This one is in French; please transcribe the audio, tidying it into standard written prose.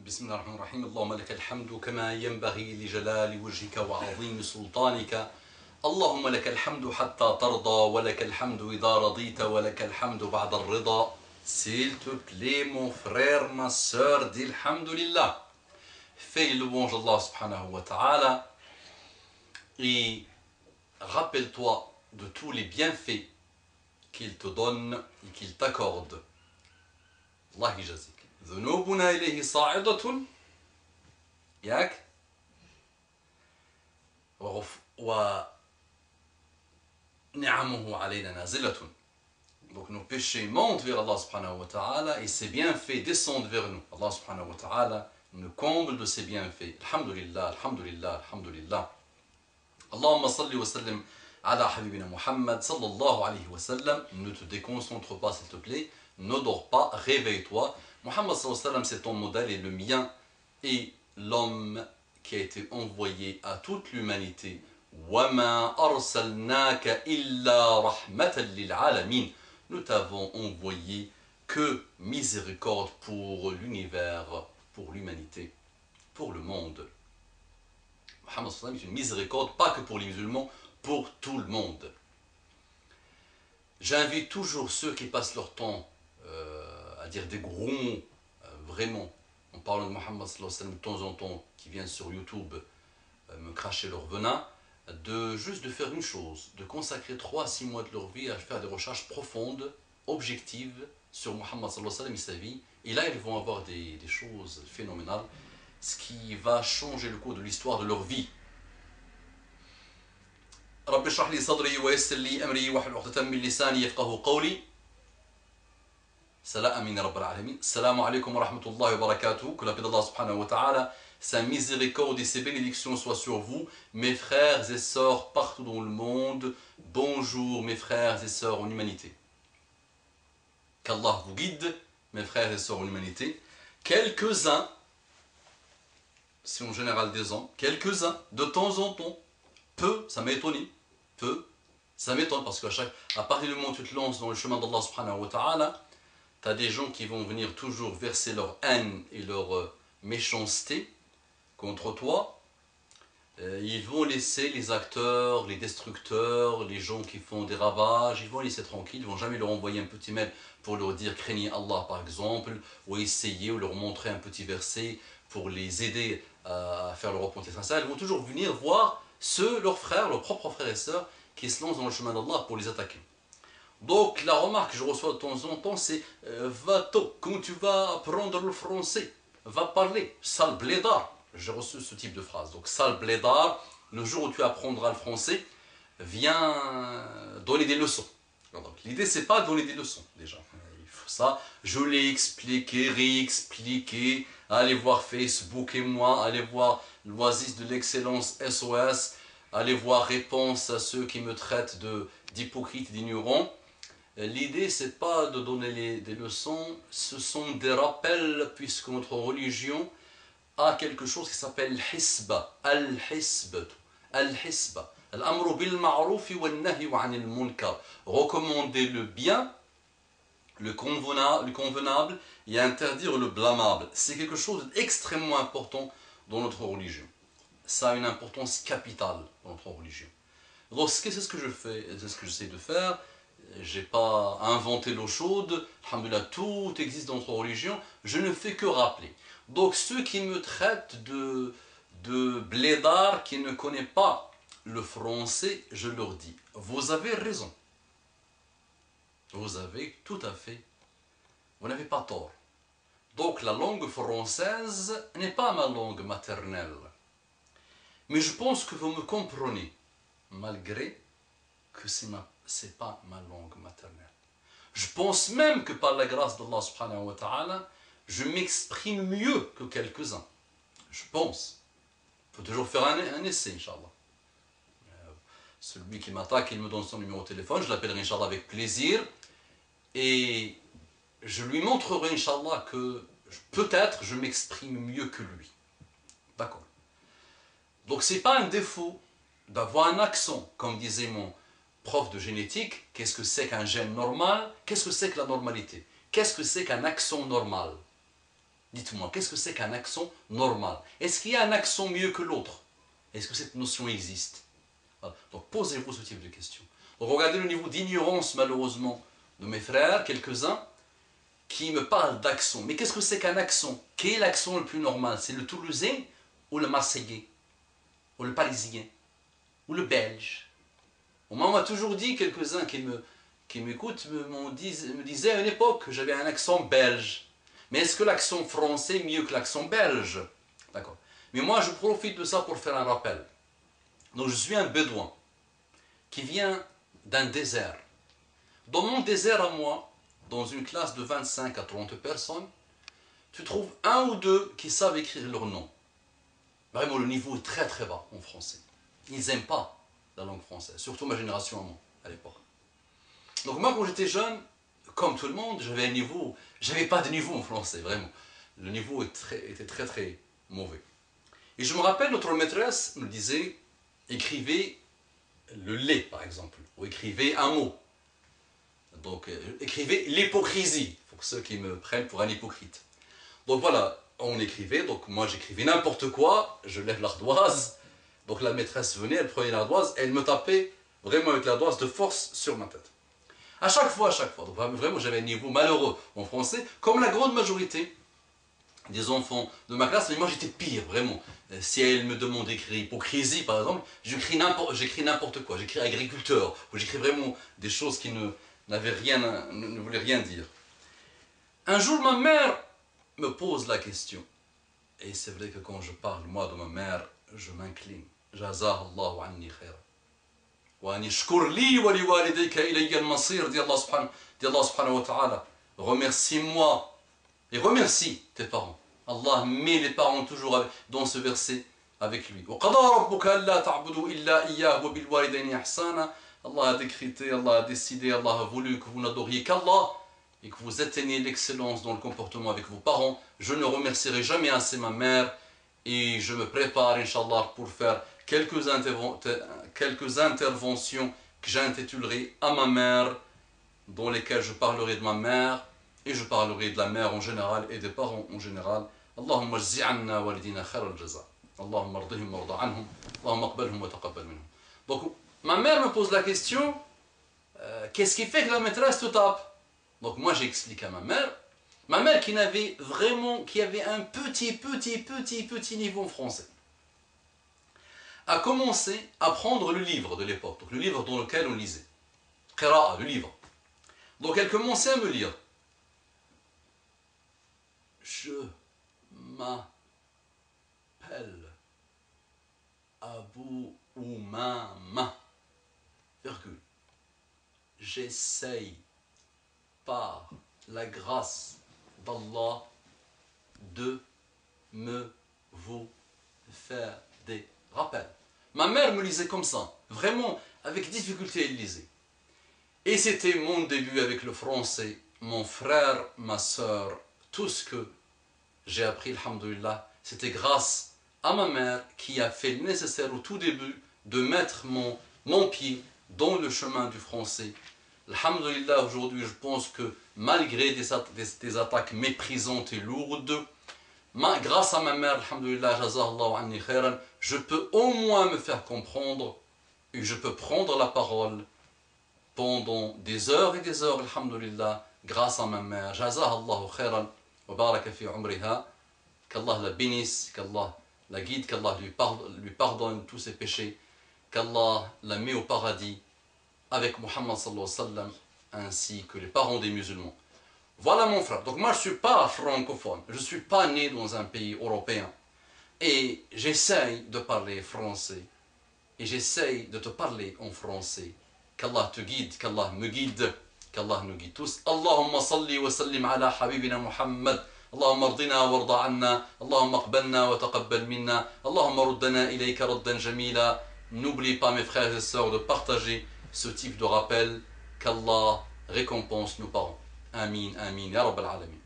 بسم الله الرحمن الرحيم اللهم لك الحمد كما ينبغي لجلال وجهك وعظيم سلطانك اللهم لك الحمد حتى ترضى ولك الحمد إذا رضيت ولك الحمد بعد الرضا. S'il te plaît mon frère, ma sœur, dis alhamdulillah. Fais le louange d'Allah subhanahu wa ta'ala et rappelle-toi de tous les bienfaits qu'il te donne et qu'il t'accorde. Allah yajazik. ذنوبنا إليه صاعدة ياك ونعمه علينا نازلة. Donc nos péchés montent vers Allah subhanahu wa ta'ala et ses bienfaits descendent vers nous. Allah subhanahu wa ta'ala nous comble de ses bienfaits. Alhamdulillah, alhamdulillah, alhamdulillah. Allahumma salli wa sallim ala habibina Muhammad sallallahu alayhi wa sallam. Ne te déconcentre pas s'il te plaît, ne dors pas, réveille-toi. Muhammad sallallahu alayhi wa sallam, c'est ton modèle et le mien et l'homme qui a été envoyé à toute l'humanité. وَمَا أَرْسَلْنَاكَ إِلَّا رَحْمَةً لِلْعَالَمِينَ. Nous t'avons envoyé que miséricorde pour l'univers, pour l'humanité, pour le monde. Muhammad sallallahu alayhi wa sallam est une miséricorde, pas que pour les musulmans, pour tout le monde. J'invite toujours ceux qui passent leur temps à dire des gros mots, vraiment, en parlant de Muhammad sallallahu alayhi wa sallam de temps en temps, qui viennent sur YouTube me cracher leur venin, juste de faire une chose, de consacrer 3 à 6 mois de leur vie à faire des recherches profondes, objectives, sur Muhammad sallallahu alayhi wa sallam et sa vie, et là ils vont avoir des choses phénoménales, ce qui va changer le cours de l'histoire de leur vie. رب اشرح لي صدري ويسر لي أمري واحلل عقدة من لساني يفقهوا قولي. Salam amin rabbal alamin. Salam alaykum wa rahmatullahi wa barakatuh. Que la paix d'Allah subhanahu wa ta'ala, sa miséricorde et ses bénédictions soient sur vous, mes frères et sœurs partout dans le monde. Bonjour mes frères et sœurs en humanité. Qu'Allah vous guide, mes frères et sœurs en humanité. Quelques-uns, si en général des hommes, quelques-uns, de temps en temps, peu, ça m'a étonné, peu, ça m'étonne parce qu'à partir du moment où tu te lances dans le chemin d'Allah subhanahu wa ta'ala, tu as des gens qui vont venir toujours verser leur haine et leur méchanceté contre toi. Ils vont laisser les acteurs, les destructeurs, les gens qui font des ravages, ils vont laisser tranquilles, ils ne vont jamais leur envoyer un petit mail pour leur dire craignez Allah par exemple, ou essayer, ou leur montrer un petit verset pour les aider à faire le repentir sincère. Ils vont toujours venir voir leurs frères, leurs propres frères et sœurs qui se lancent dans le chemin d'Allah pour les attaquer. Donc la remarque que je reçois de temps en temps c'est va-t'o, quand tu vas apprendre le français, va parler, sale blédard. J'ai reçu ce type de phrase. Donc sale blédard, le jour où tu apprendras le français, viens donner des leçons. L'idée c'est pas donner des leçons déjà. Il faut ça, je l'ai expliqué, réexpliqué, allez voir Facebook et moi, allez voir l'Oasis de l'excellence SOS, allez voir réponse à ceux qui me traitent d'hypocrite et d'ignorant. L'idée, c'est pas de donner des leçons, ce sont des rappels, puisque notre religion a quelque chose qui s'appelle hisba, al-hisba, al-hisba, al-amru bil ma'rufi wal nahi anil munkar, recommander le bien, le convenable et interdire le blâmable. C'est quelque chose d'extrêmement important dans notre religion. Ça a une importance capitale dans notre religion. Donc, c'est ce que je fais, c'est ce que j'essaie de faire. Je n'ai pas inventé l'eau chaude, alhamdoulilah, tout existe dans notre religion, je ne fais que rappeler. Donc ceux qui me traitent de blédard, qui ne connaissent pas le français, je leur dis, vous avez raison. Vous avez tout à fait, vous n'avez pas tort. Donc la langue française n'est pas ma langue maternelle. Mais je pense que vous me comprenez, malgré que c'est pas ma langue maternelle. Je pense même que par la grâce d'Allah subhanahu wa ta'ala, je m'exprime mieux que quelques-uns. Je pense. Il faut toujours faire un essai, Inch'Allah. Celui qui m'attaque, il me donne son numéro de téléphone, je l'appellerai, Inch'Allah, avec plaisir. Et je lui montrerai, Inch'Allah, que peut-être je m'exprime mieux que lui. D'accord. Donc c'est pas un défaut d'avoir un accent, comme disait mon prof de génétique. Qu'est-ce que c'est qu'un gène normal? Qu'est-ce que c'est que la normalité? Qu'est-ce que c'est qu'un accent normal? Dites-moi, qu'est-ce que c'est qu'un accent normal? Est-ce qu'il y a un accent mieux que l'autre? Est-ce que cette notion existe? Voilà. Donc posez-vous ce type de questions. Donc regardez le niveau d'ignorance malheureusement de mes frères, quelques-uns, qui me parlent d'accent. Mais qu'est-ce que c'est qu'un accent? Quel est l'accent le plus normal? C'est le toulousain ou le marseillais? Ou le parisien? Ou le belge? Moi, on m'a toujours dit, quelques-uns qui m'écoutent me disaient à une époque que j'avais un accent belge. Mais est-ce que l'accent français est mieux que l'accent belge? D'accord. Mais moi, je profite de ça pour faire un rappel. Donc, je suis un bédouin qui vient d'un désert. Dans mon désert à moi, dans une classe de 25 à 30 personnes, tu trouves un ou deux qui savent écrire leur nom. Vraiment, le niveau est très très bas en français. Ils n'aiment pas la langue française, surtout ma génération à moi, à l'époque. Donc moi, quand j'étais jeune, comme tout le monde, j'avais un niveau, j'avais pas de niveau en français, vraiment. Le niveau était très très mauvais. Et je me rappelle, notre maîtresse me disait, écrivez le lait, par exemple, ou écrivez un mot. Donc, écrivez l'hypocrisie, pour ceux qui me prennent pour un hypocrite. Donc voilà, on écrivait, donc moi j'écrivais n'importe quoi, je lève l'ardoise, donc la maîtresse venait, elle prenait l'ardoise, elle me tapait vraiment avec l'ardoise de force sur ma tête. À chaque fois, donc vraiment j'avais un niveau malheureux en français, comme la grande majorité des enfants de ma classe, mais moi j'étais pire, vraiment. Si elle me demande d'écrire hypocrisie, par exemple, j'écris n'importe quoi, j'écris agriculteur, ou j'écris vraiment des choses qui ne voulaient rien dire. Un jour, ma mère me pose la question, et c'est vrai que quand je parle, moi, de ma mère, je m'incline. Jazah Allahu anni khaira. Wa an yashkur li wa li walidayka ilayya al-masir, dit Allah subhanahu wa ta'ala. Remercie-moi et remercie tes parents. Allah met les parents toujours dans ce verset avec lui. Allah a décrété, Allah a décidé, Allah a voulu que vous n'adoriez qu'Allah et que vous atteignez l'excellence dans le comportement avec vos parents. Je ne remercierai jamais assez ma mère et je me prépare, Inch'Allah, pour faire quelques interventions que j'intitulerai à ma mère, dans lesquelles je parlerai de ma mère et je parlerai de la mère en général et des parents en général. Allahumma ajzi anna walidina khayr al-jaza. Allahumma ardihim warda anhum. Allahumma aqbalhum wa taqabbal minhum. Donc, ma mère me pose la question, qu'est-ce qui fait que la maîtresse te tape? Donc moi j'explique à ma mère qui avait un petit niveau en français, a commencé à prendre le livre de l'époque, donc le livre dans lequel on lisait. Qira'a, le livre. Donc elle commençait à me lire. Je m'appelle Abu Umama, virgule. J'essaye par la grâce d'Allah de vous faire des rappels. Ma mère me lisait comme ça, vraiment avec difficulté elle lisait. Et c'était mon début avec le français, mon frère, ma soeur, tout ce que j'ai appris, alhamdoulilah, c'était grâce à ma mère qui a fait le nécessaire au tout début de mettre mon pied dans le chemin du français. Alhamdoulilah, aujourd'hui, je pense que malgré des attaques méprisantes et lourdes, grâce à ma mère, alhamdoulilah, jazallahu anni khairan, je peux au moins me faire comprendre et je peux prendre la parole pendant des heures et des heures, alhamdoulilah, grâce à ma mère. Jazallahu khairan wa baraka fi umriha. Qu'Allah la bénisse, qu'Allah la guide, qu'Allah lui pardonne tous ses péchés, qu'Allah la met au paradis avec Muhammad sallallahu alayhi wa sallam, ainsi que les parents des musulmans. Voilà mon frère. Donc moi je ne suis pas francophone, je ne suis pas né dans un pays européen. Et j'essaye de parler français. Et j'essaye de te parler en français. Qu'Allah te guide, qu'Allah me guide, qu'Allah nous guide tous. Allahumma salli wa sallim ala habibina Muhammad. اللهم ارضنا وارض عنا اللهم اقبلنا وتقبل منا اللهم ردنا إليك ردا جميلا. N'oublie pas mes frères et sœurs de partager ce type de rappel. Qu'Allah récompense nos parents. Amin, amin, ya Rabbal Alamin.